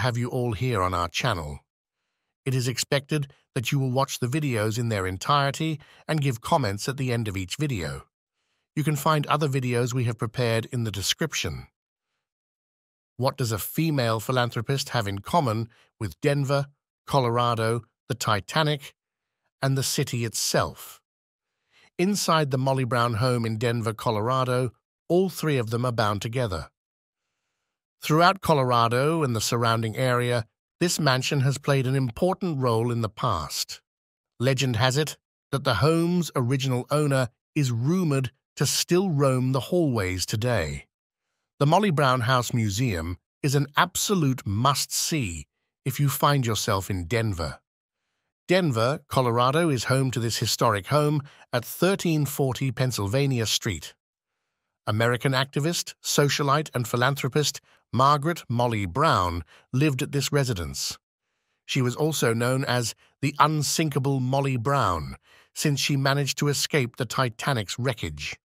have you all here on our channel. It is expected that you will watch the videos in their entirety and give comments at the end of each video. You can find other videos we have prepared in the description. What does a female philanthropist have in common with Denver, Colorado, the Titanic, and the city itself? Inside the Molly Brown home in Denver, Colorado, all three of them are bound together. Throughout Colorado and the surrounding area, this mansion has played an important role in the past. Legend has it that the home's original owner is rumored to still roam the hallways today. The Molly Brown House Museum is an absolute must-see if you find yourself in Denver. Denver, Colorado is home to this historic home at 1340 Pennsylvania Street. American activist, socialite, and philanthropist Margaret "Molly" Brown lived at this residence. She was also known as the Unsinkable Molly Brown, since she managed to escape the Titanic's wreckage.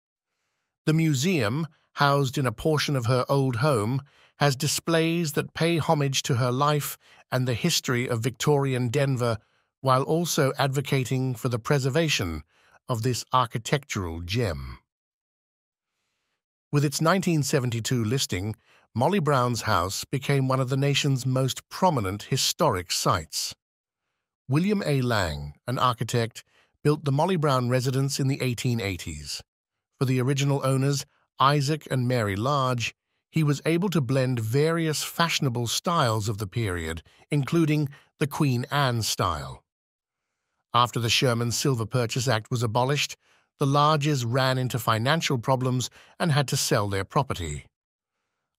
The museum, housed in a portion of her old home, has displays that pay homage to her life and the history of Victorian Denver, while also advocating for the preservation of this architectural gem. With its 1972 listing, Molly Brown's house became one of the nation's most prominent historic sites. William A. Lang, an architect, built the Molly Brown residence in the 1880s. For the original owners, Isaac and Mary Large, he was able to blend various fashionable styles of the period, including the Queen Anne style. After the Sherman Silver Purchase Act was abolished, the Larges ran into financial problems and had to sell their property.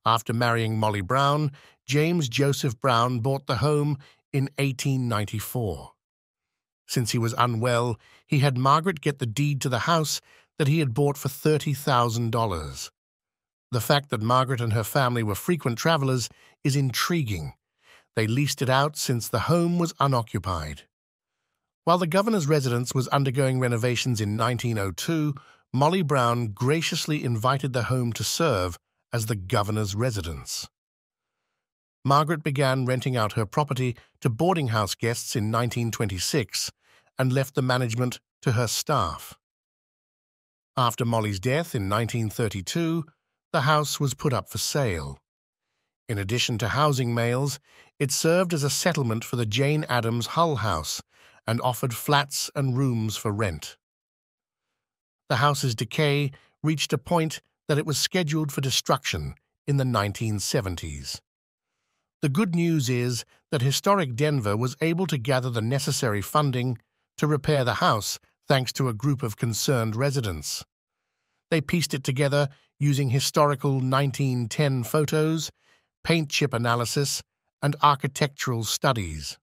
After marrying Molly Brown, James Joseph Brown bought the home in 1894. Since he was unwell, he had Margaret get the deed to the house that he had bought for $30,000. The fact that Margaret and her family were frequent travelers is intriguing. They leased it out since the home was unoccupied. While the governor's residence was undergoing renovations in 1902, Molly Brown graciously invited the home to serve as the governor's residence. Margaret began renting out her property to boarding house guests in 1926 and left the management to her staff. After Molly's death in 1932, the house was put up for sale. In addition to housing males, it served as a settlement for the Jane Addams Hull House and offered flats and rooms for rent. The house's decay reached a point that it was scheduled for destruction in the 1970s. The good news is that historic Denver was able to gather the necessary funding to repair the house thanks to a group of concerned residents. They pieced it together using historical 1910 photos, paint chip analysis, and architectural studies.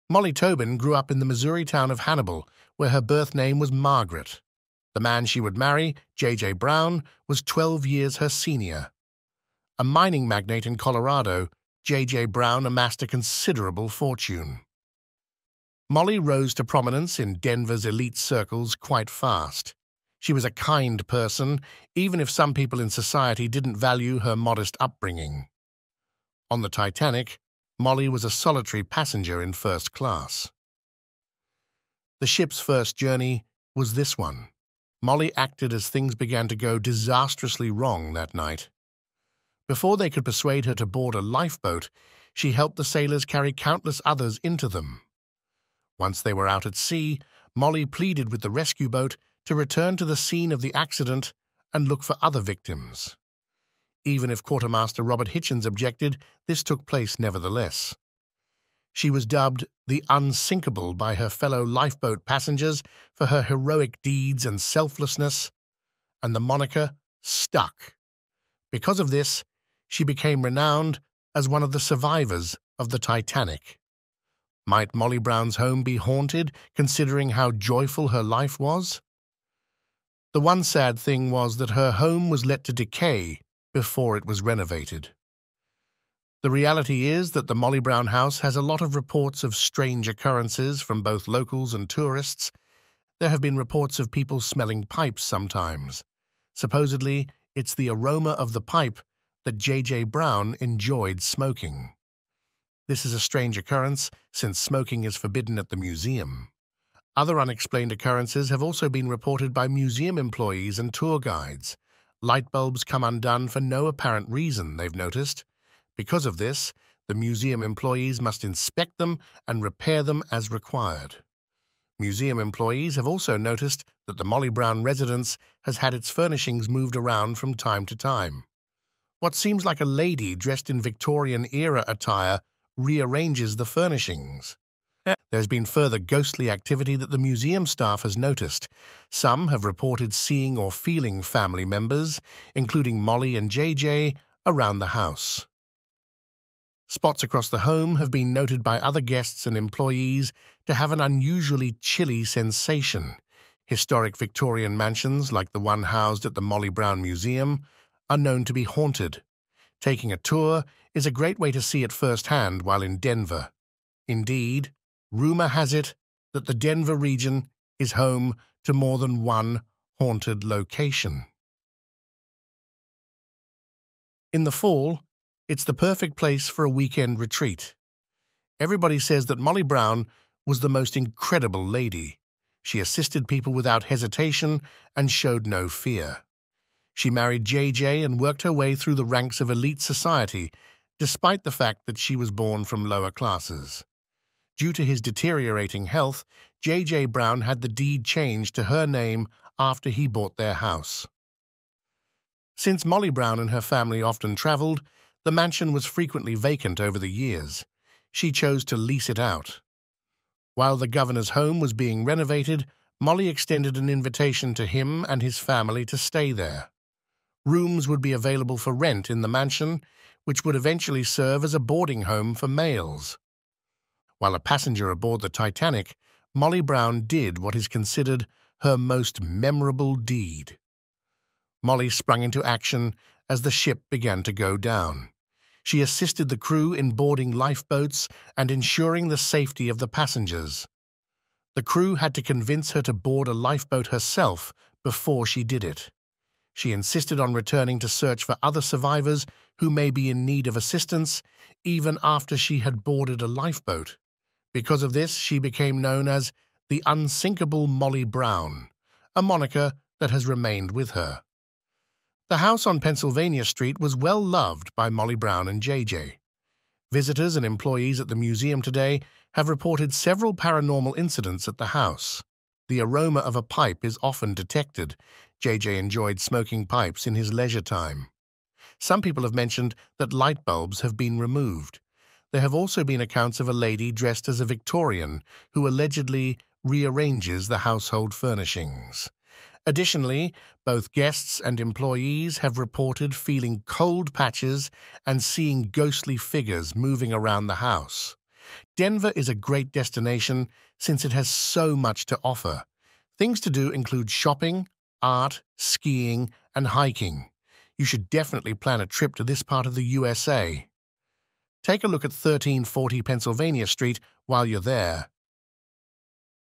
Molly Tobin grew up in the Missouri town of Hannibal, where her birth name was Margaret. The man she would marry, J.J. Brown, was 12 years her senior. A mining magnate in Colorado, J.J. Brown amassed a considerable fortune. Molly rose to prominence in Denver's elite circles quite fast. She was a kind person, even if some people in society didn't value her modest upbringing. On the Titanic, Molly was a solitary passenger in first class. The ship's first journey was this one. Molly acted as things began to go disastrously wrong that night. Before they could persuade her to board a lifeboat, she helped the sailors carry countless others into them. Once they were out at sea, Molly pleaded with the rescue boat to return to the scene of the accident and look for other victims. Even if Quartermaster Robert Hitchens objected, this took place nevertheless. She was dubbed the Unsinkable by her fellow lifeboat passengers for her heroic deeds and selflessness, and the moniker stuck. Because of this, she became renowned as one of the survivors of the Titanic. Might Molly Brown's home be haunted, considering how joyful her life was? The one sad thing was that her home was let to decay before it was renovated. The reality is that the Molly Brown house has a lot of reports of strange occurrences from both locals and tourists. There have been reports of people smelling pipes sometimes. Supposedly, it's the aroma of the pipe that J.J. Brown enjoyed smoking. This is a strange occurrence since smoking is forbidden at the museum. Other unexplained occurrences have also been reported by museum employees and tour guides. Light bulbs come undone for no apparent reason, they've noticed. Because of this, the museum employees must inspect them and repair them as required. Museum employees have also noticed that the Molly Brown residence has had its furnishings moved around from time to time. What seems like a lady dressed in Victorian-era attire rearranges the furnishings. There's been further ghostly activity that the museum staff has noticed. Some have reported seeing or feeling family members, including Molly and JJ, around the house. Spots across the home have been noted by other guests and employees to have an unusually chilly sensation. Historic Victorian mansions, like the one housed at the Molly Brown Museum, are known to be haunted. Taking a tour is a great way to see it firsthand while in Denver. Indeed, rumor has it that the Denver region is home to more than one haunted location. In the fall, it's the perfect place for a weekend retreat. Everybody says that Molly Brown was the most incredible lady. She assisted people without hesitation and showed no fear. She married JJ and worked her way through the ranks of elite society, despite the fact that she was born from lower classes. Due to his deteriorating health, J.J. Brown had the deed changed to her name after he bought their house. Since Molly Brown and her family often traveled, the mansion was frequently vacant over the years. She chose to lease it out. While the governor's home was being renovated, Molly extended an invitation to him and his family to stay there. Rooms would be available for rent in the mansion, which would eventually serve as a boarding home for males. While a passenger aboard the Titanic, Molly Brown did what is considered her most memorable deed. Molly sprung into action as the ship began to go down. She assisted the crew in boarding lifeboats and ensuring the safety of the passengers. The crew had to convince her to board a lifeboat herself before she did it. She insisted on returning to search for other survivors who may be in need of assistance, even after she had boarded a lifeboat. Because of this, she became known as the Unsinkable Molly Brown, a moniker that has remained with her. The house on Pennsylvania Street was well loved by Molly Brown and JJ. Visitors and employees at the museum today have reported several paranormal incidents at the house. The aroma of a pipe is often detected. JJ enjoyed smoking pipes in his leisure time. Some people have mentioned that light bulbs have been removed. There have also been accounts of a lady dressed as a Victorian who allegedly rearranges the household furnishings. Additionally, both guests and employees have reported feeling cold patches and seeing ghostly figures moving around the house. Denver is a great destination since it has so much to offer. Things to do include shopping, art, skiing, and hiking. You should definitely plan a trip to this part of the USA. Take a look at 1340 Pennsylvania Street while you're there.